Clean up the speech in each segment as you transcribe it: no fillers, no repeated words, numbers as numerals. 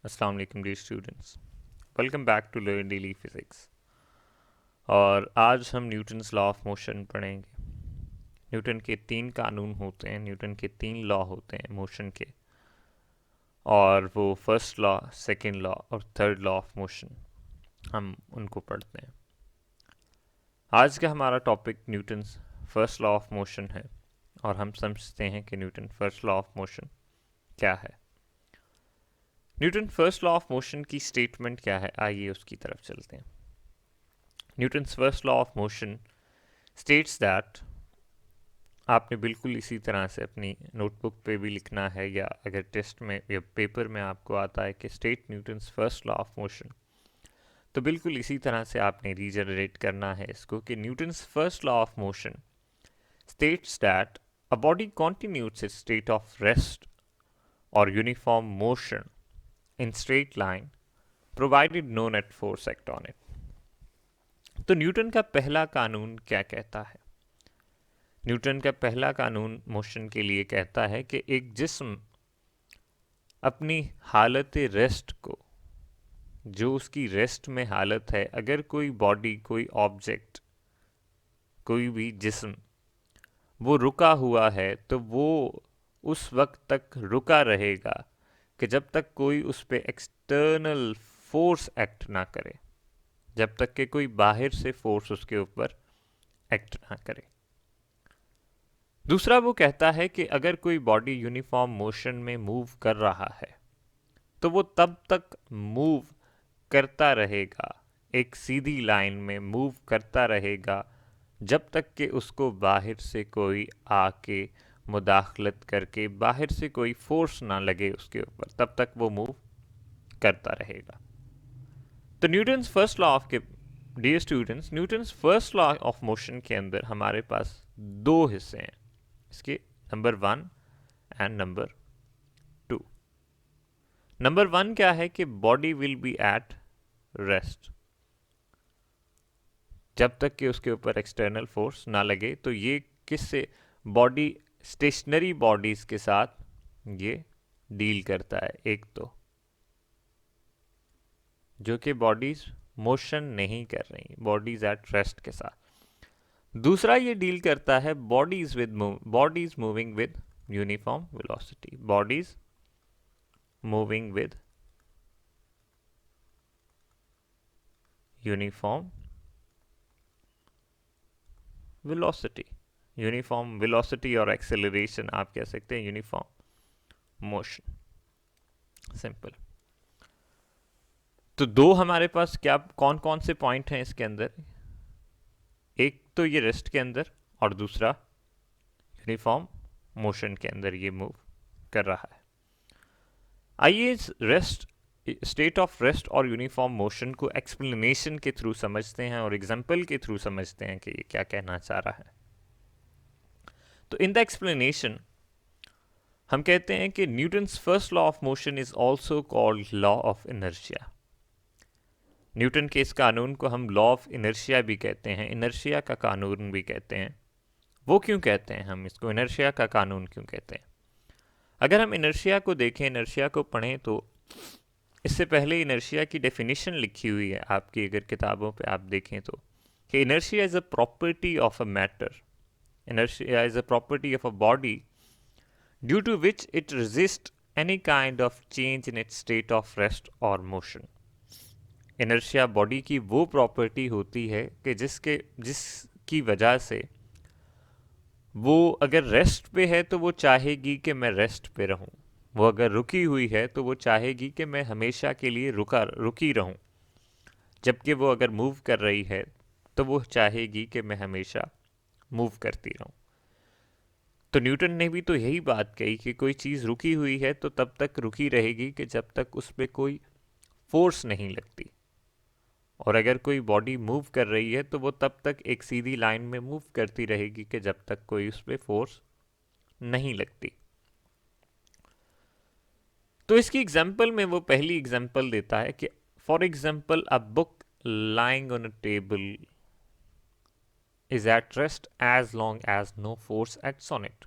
अस्सलाम वालेकुम dear students, welcome back to learn daily physics. और आज हम न्यूटन्स लॉ ऑफ मोशन पढ़ेंगे। न्यूटन के 3 कानून होते हैं, न्यूटन के 3 लॉ होते हैं मोशन के, और वो फर्स्ट लॉ, सेकंड लॉ और थर्ड लॉ ऑफ मोशन, हम उनको पढ़ते हैं। आज का हमारा topic Newton's first law of motion है, और हम समझते हैं कि Newton first law of motion क्या है। Newton first law of motion की स्टेटमेंट क्या है, आइए उसकी तरफ चलते हैं। Newton's first law of motion states that, आपने बिल्कुल इसी तरह से अपनी नोटबुक पे भी लिखना है, या अगर टेस्ट में या पेपर में आपको आता है कि state Newton's first law of motion, तो बिल्कुल इसी तरह से आपने रीजनरेट करना है इसको कि Newton's first law of motion states that a body continues its state of rest or uniform motion in straight line provided no net force act on it। तो न्यूटन का पहला कानून क्या कहता है? न्यूटन का पहला कानून मोशन के लिए कहता है कि एक जिस्म अपनी हालत रेस्ट को, जो उसकी रेस्ट में हालत है, अगर कोई बॉडी, कोई ऑब्जेक्ट, कोई भी जिस्म वो रुका हुआ है, तो वो उस वक्त तक रुका रहेगा कि जब तक कोई उस पर एक्सटर्नल फोर्स एक्ट ना करे, जब तक कि कोई बाहर से फोर्स उसके ऊपर एक्ट ना करे। दूसरा वो कहता है कि अगर कोई बॉडी यूनिफॉर्म मोशन में मूव कर रहा है, तो वो तब तक मूव करता रहेगा, एक सीधी लाइन में मूव करता रहेगा, जब तक कि उसको बाहर से कोई आके मुदाखलत करके, बाहर से कोई फोर्स ना लगे उसके ऊपर, तब तक वो मूव करता रहेगा। तो न्यूटन्स फर्स्ट लॉ ऑफ के dear students, Newton's first law of motion के अंदर हमारे पास 2 हिस्से हैं, इसके नंबर 1 एंड नंबर 2। नंबर 1 क्या है कि body will be at rest, जब तक कि उसके ऊपर एक्सटर्नल फोर्स ना लगे। तो ये किससे, बॉडी, स्टेशनरी बॉडीज के साथ ये डील करता है। एक तो जो कि बॉडीज मोशन नहीं कर रही, बॉडीज एट रेस्ट के साथ। दूसरा ये डील करता है bodies moving with uniform velocity, bodies moving with uniform velocity. Uniform velocity और एक्सेलरेशन आप कह सकते हैं यूनिफॉर्म मोशन, सिंपल। तो 2 हमारे पास क्या, कौन कौन से पॉइंट हैं इसके अंदर? एक तो ये रेस्ट के अंदर, और दूसरा यूनिफॉर्म मोशन के अंदर ये मूव कर रहा है। आइए इस रेस्ट, स्टेट ऑफ रेस्ट और यूनिफॉर्म मोशन को एक्सप्लेनेशन के थ्रू समझते हैं, और एग्जाम्पल के थ्रू समझते हैं कि ये क्या कहना चाह रहा है। तो इन द एक्सप्लेनेशन हम कहते हैं कि Newton's first law of motion is also called law of inertia. Newton के इस कानून को हम लॉ ऑफ इनर्शिया भी कहते हैं, इनर्शिया का कानून भी कहते हैं। वो क्यों कहते हैं, हम इसको इनर्शिया का कानून क्यों कहते हैं? अगर हम इनर्शिया को देखें, इनर्शिया को पढ़ें, तो इससे पहले इनर्शिया की डेफिनेशन लिखी हुई है आपकी, अगर किताबों पे आप देखें तो, कि inertia is a property of a matter, inertia is a property of a body due to which it resists any kind of change in its state of rest or motion। inertia body की वो property होती है कि जिसकी वजह से वो अगर रेस्ट पे है तो वो चाहेगी कि मैं रेस्ट पे रहूं, वो अगर रुकी हुई है तो वो चाहेगी कि मैं हमेशा के लिए रुकी रहूं, जबकि वो अगर मूव कर रही है तो वो चाहेगी कि मैं हमेशा मूव करती रहूं। तो न्यूटन ने भी तो यही बात कही कि कोई चीज़ रुकी हुई है तो तब तक रुकी रहेगी कि जब तक उस पर कोई फोर्स नहीं लगती, और अगर कोई बॉडी मूव कर रही है तो वो तब तक एक सीधी लाइन में मूव करती रहेगी कि जब तक कोई उस पर फोर्स नहीं लगती। तो इसकी एग्जाम्पल में वो पहली एग्जाम्पल देता है कि for example a book lying on a table is at rest as long as no force acts on it.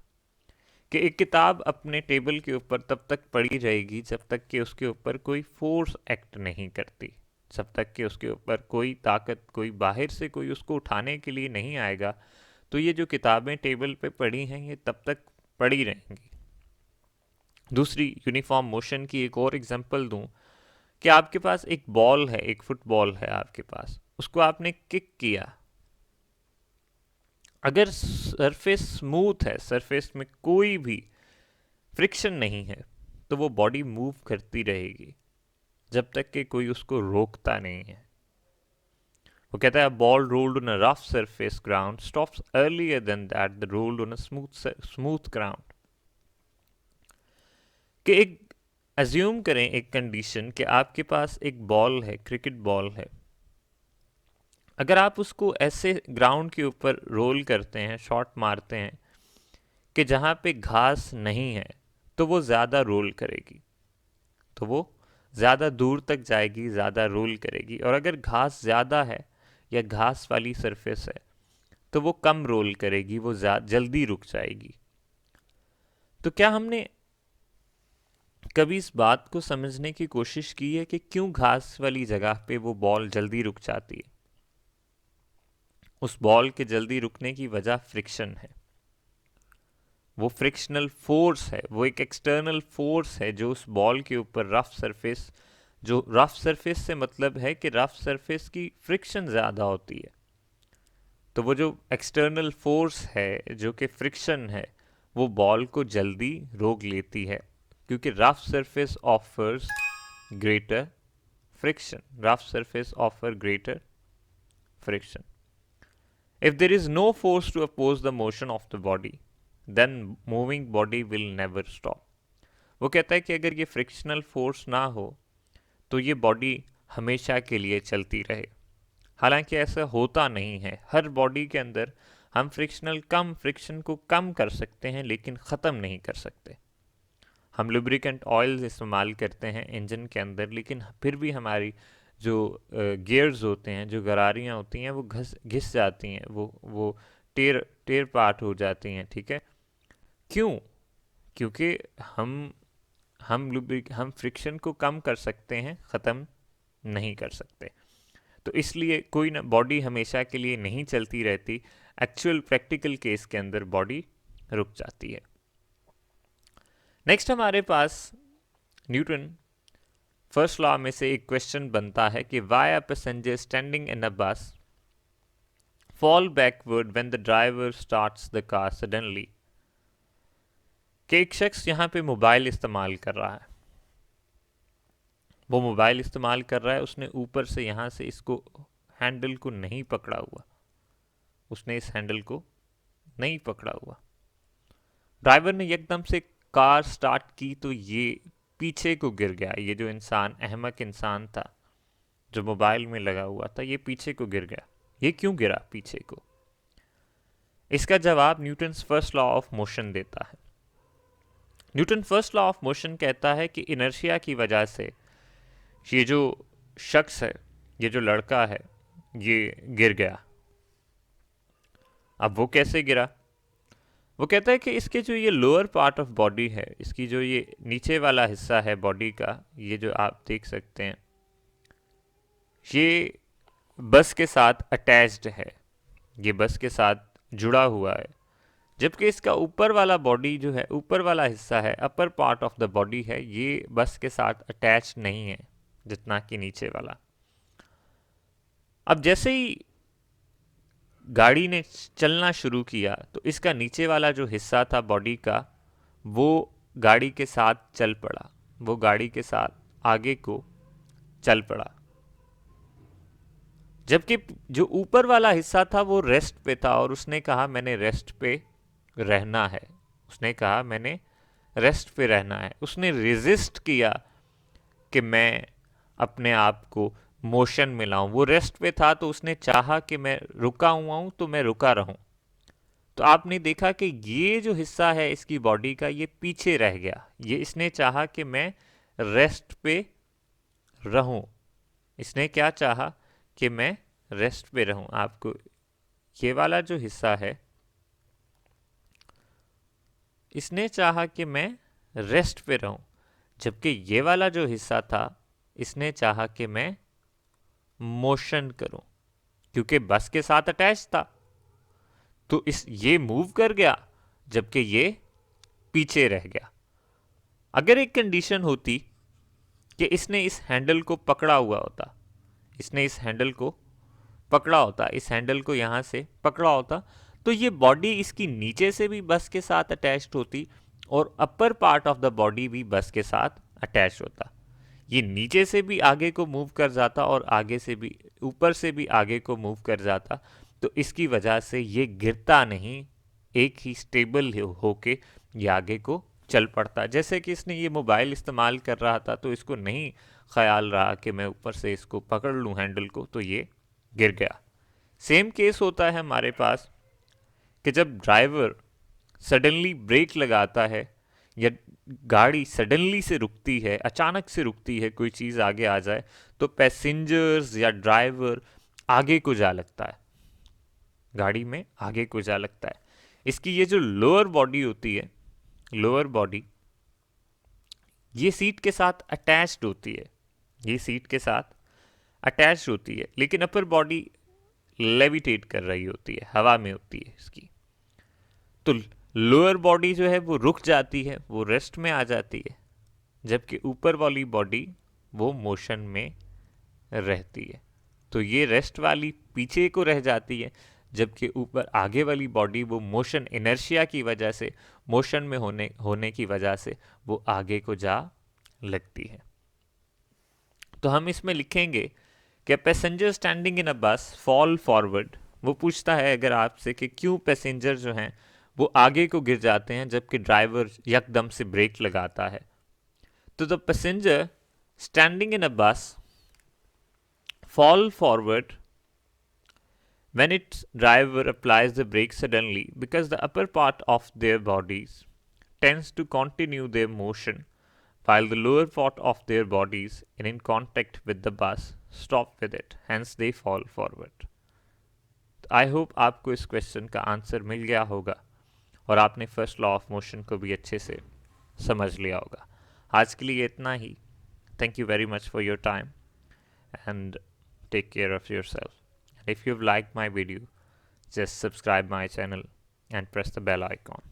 कि एक किताब अपने टेबल के ऊपर तब तक पड़ी रहेगी जब तक कि उसके ऊपर कोई फोर्स एक्ट नहीं करती, जब तक कि उसके ऊपर कोई ताकत, कोई बाहर से कोई उसको उठाने के लिए नहीं आएगा, तो ये जो किताबें टेबल पे पड़ी हैं ये तब तक पड़ी रहेंगी। दूसरी यूनिफॉर्म मोशन की एक और एग्जांपल दूं कि आपके पास एक बॉल है, एक फुटबॉल है आपके पास, उसको आपने किक किया, अगर सरफेस स्मूथ है, सरफेस में कोई भी फ्रिक्शन नहीं है, तो वो बॉडी मूव करती रहेगी जब तक कि कोई उसको रोकता नहीं है। वो कहता है ball rolled on a rough surface ground stops earlier than that the rolled on a smooth ground. कि एक अज्यूम करें एक कंडीशन कि आपके पास एक बॉल है, क्रिकेट बॉल है, अगर आप उसको ऐसे ग्राउंड के ऊपर रोल करते हैं, शॉट मारते हैं कि जहाँ पे घास नहीं है, तो वो ज़्यादा रोल करेगी, तो वो ज़्यादा दूर तक जाएगी, ज़्यादा रोल करेगी। और अगर घास ज़्यादा है या घास वाली सरफेस है तो वो कम रोल करेगी, वो जल्दी रुक जाएगी। तो क्या हमने कभी इस बात को समझने की कोशिश की है कि क्यों घास वाली जगह पे वो बॉल जल्दी रुक जाती है? उस बॉल के जल्दी रुकने की वजह फ्रिक्शन है, वो फ्रिक्शनल फोर्स है, वो एक एक्सटर्नल फोर्स है जो उस बॉल के ऊपर रफ सरफेस, जो रफ सरफेस से मतलब है कि रफ सरफेस की फ्रिक्शन ज़्यादा होती है, तो वो जो एक्सटर्नल फोर्स है जो कि फ्रिक्शन है, वो बॉल को जल्दी रोक लेती है, क्योंकि rough surface offers greater friction. Rough surface offer greater friction. If there is no force to oppose the motion of the body, then moving body will never stop. वो कहता है कि अगर ये फ्रिक्शनल फोर्स ना हो तो ये बॉडी हमेशा के लिए चलती रहे। हालांकि ऐसा होता नहीं है, हर बॉडी के अंदर हम फ्रिक्शन को कम कर सकते हैं लेकिन ख़त्म नहीं कर सकते। हम लुब्रिकेंट ऑयल्स इस्तेमाल करते हैं इंजन के अंदर, लेकिन फिर भी हमारी जो गियर्स होते हैं, जो गरारियाँ होती हैं, वो घिस जाती हैं, वो टेर टेर पार्ट हो जाती हैं। ठीक है, क्यों? क्योंकि हम फ्रिक्शन को कम कर सकते हैं, ख़त्म नहीं कर सकते। तो इसलिए कोई ना, बॉडी हमेशा के लिए नहीं चलती रहती, एक्चुअल प्रैक्टिकल केस के अंदर बॉडी रुक जाती है। नेक्स्ट हमारे पास न्यूटन फर्स्ट लॉ में से एक क्वेश्चन बनता है कि why a passenger standing in a bus fall backward when the driver starts the car suddenly. कि एक शख्स यहाँ पे मोबाइल इस्तेमाल कर रहा है, वो मोबाइल इस्तेमाल कर रहा है, उसने ऊपर से यहाँ से इसको हैंडल को नहीं पकड़ा हुआ, उसने इस हैंडल को नहीं पकड़ा हुआ, ड्राइवर ने एकदम से कार स्टार्ट की तो ये पीछे को गिर गया। ये जो इंसान, अहमक इंसान था जो मोबाइल में लगा हुआ था, ये पीछे को गिर गया। ये क्यों गिरा पीछे को? इसका जवाब Newton's first law of motion देता है। Newton first law of motion कहता है कि इनर्शिया की वजह से ये जो शख्स है, ये जो लड़का है, ये गिर गया। अब वो कैसे गिरा? वो कहता है कि इसके जो ये लोअर पार्ट ऑफ बॉडी है, इसकी जो ये नीचे वाला हिस्सा है बॉडी का, ये जो आप देख सकते हैं, ये बस के साथ अटैच्ड है, ये बस के साथ जुड़ा हुआ है, जबकि इसका ऊपर वाला बॉडी जो है, ऊपर वाला हिस्सा है, upper part of the body है, ये बस के साथ अटैच नहीं है जितना कि नीचे वाला। अब जैसे ही गाड़ी ने चलना शुरू किया तो इसका नीचे वाला जो हिस्सा था बॉडी का, वो गाड़ी के साथ चल पड़ा, वो गाड़ी के साथ आगे को चल पड़ा, जबकि जो ऊपर वाला हिस्सा था वो रेस्ट पे था और उसने कहा मैंने रेस्ट पे रहना है, उसने कहा मैंने रेस्ट पे रहना है। उसने रेजिस्ट किया कि मैं अपने आप को मोशन में लाऊं। वो रेस्ट पे था तो उसने चाहा कि मैं रुका हुआ हूं तो मैं रुका रहूं। तो आपने देखा कि ये जो हिस्सा है इसकी बॉडी का, ये पीछे रह गया, ये इसने चाहा कि मैं रेस्ट पे रहूं। इसने क्या चाहा? कि मैं रेस्ट पे रहूं। आपको ये वाला जो हिस्सा है, इसने चाहा कि मैं रेस्ट पे रहूं, जबकि ये वाला जो हिस्सा था इसने चाहा कि मैं मोशन करूं, क्योंकि बस के साथ अटैच था। तो इस ये मूव कर गया जबकि ये पीछे रह गया। अगर एक कंडीशन होती कि इसने इस हैंडल को पकड़ा हुआ होता, इसने इस हैंडल को पकड़ा होता, इस हैंडल को यहां से पकड़ा होता, तो ये बॉडी इसकी नीचे से भी बस के साथ अटैच्ड होती और upper part of the body भी बस के साथ अटैच होता। ये नीचे से भी आगे को मूव कर जाता और आगे से भी, ऊपर से भी आगे को मूव कर जाता। तो इसकी वजह से ये गिरता नहीं, एक ही स्टेबल होके ये आगे को चल पड़ता। जैसे कि इसने ये मोबाइल इस्तेमाल कर रहा था तो इसको नहीं ख्याल रहा कि मैं ऊपर से इसको पकड़ लूँ हैंडल को, तो ये गिर गया। सेम केस होता है हमारे पास कि जब ड्राइवर सडनली ब्रेक लगाता है या गाड़ी सडनली से रुकती है, अचानक से रुकती है, कोई चीज़ आगे आ जाए, तो पैसेंजर्स या ड्राइवर आगे को जा लगता है, गाड़ी में आगे को जा लगता है। इसकी ये जो लोअर बॉडी होती है, लोअर बॉडी ये सीट के साथ अटैच्ड होती है, ये सीट के साथ अटैच्ड होती है, लेकिन अपर बॉडी लेविटेट कर रही होती है, हवा में होती है इसकी। तो लोअर बॉडी जो है वो रुक जाती है, वो रेस्ट में आ जाती है, जबकि ऊपर वाली बॉडी वो मोशन में रहती है। तो ये रेस्ट वाली पीछे को रह जाती है, जबकि ऊपर आगे वाली बॉडी वो मोशन इनर्शिया की वजह से, मोशन में होने की वजह से वो आगे को जा लगती है। तो हम इसमें लिखेंगे कि passenger standing in a bus fall forward. वो पूछता है अगर आपसे कि क्यों पैसेंजर जो हैं वो आगे को गिर जाते हैं जबकि ड्राइवर यकदम से ब्रेक लगाता है। तो the passenger standing in a बस fall forward when its driver applies the brake suddenly, because the upper part of their bodies tends to continue their motion while the lower part of their bodies in contact with the bus stop with it, hence they fall forward. I hope आपको इस question का answer मिल गया होगा और आपने first law of motion को भी अच्छे से समझ लिया होगा। आज के लिए इतना ही। Thank you very much for your time and take care of yourself. And if you've liked my video, just subscribe my channel and press the bell icon.